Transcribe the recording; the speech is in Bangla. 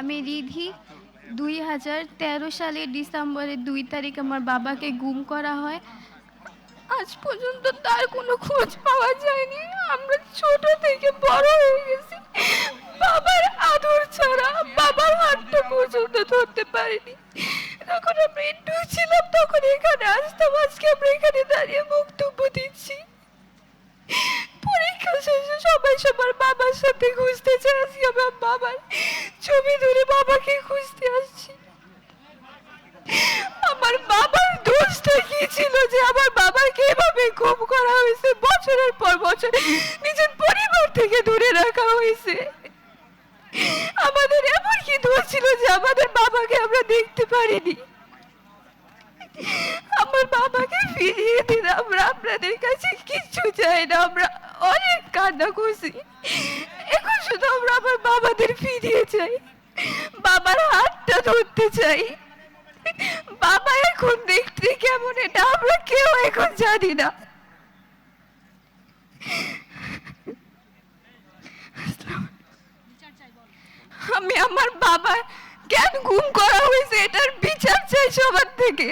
আমি রিধি। 2013 সালের ডিসেম্বরের 2 তারিখ আমার বাবাকে গুম করা হয়। আজ পর্যন্ত তার কোনো খোঁজ পাওয়া যায়নি। আমরা ছোট থেকে বড় হয়ে গেছি বাবার আদর ছাড়া। বাবার হাতটা পর্যন্ত ধরতে পারিনি। যখন আমরা একটু ছিলাম তখন এখানে আসতাম, আজকে আমরা এখানে দাঁড়িয়ে বক্তব্য দিচ্ছি। পরীক্ষা শেষে সবাই সবার বাবার সাথে খুঁজতে চাই, আজকে আমার বাবার ছবি ধরে বাবাকে খুঁজতে আসছি। আমার বাবার দোষটা কি ছিল যে আমার বাবাকে এভাবে গুম করা হয়েছে, বছরের পর বছর নিজের পরিবার থেকে দূরে রাখা হয়েছে? আমাদের এমন কি দোষ ছিল যে আমাদের বাবাকে আমরা দেখতে পারিনি? আমার বাবাকে ফিরিয়ে দিন, আমরা আপনাদের কাছে কিচ্ছু চাই না। আমরা অনেক কান্না করছি, এখন শুধু আমরা আমার বাবাদের ফিরিয়ে চাই, বাবার হাতটা ধরতে চাই। বাবা এখন দেখতে কেমন এটা আমরা কেউ এখন জানি না। আমি আমার বাবা কেন গুম করা হয়েছে এটার বিচার চাই সবার থেকে।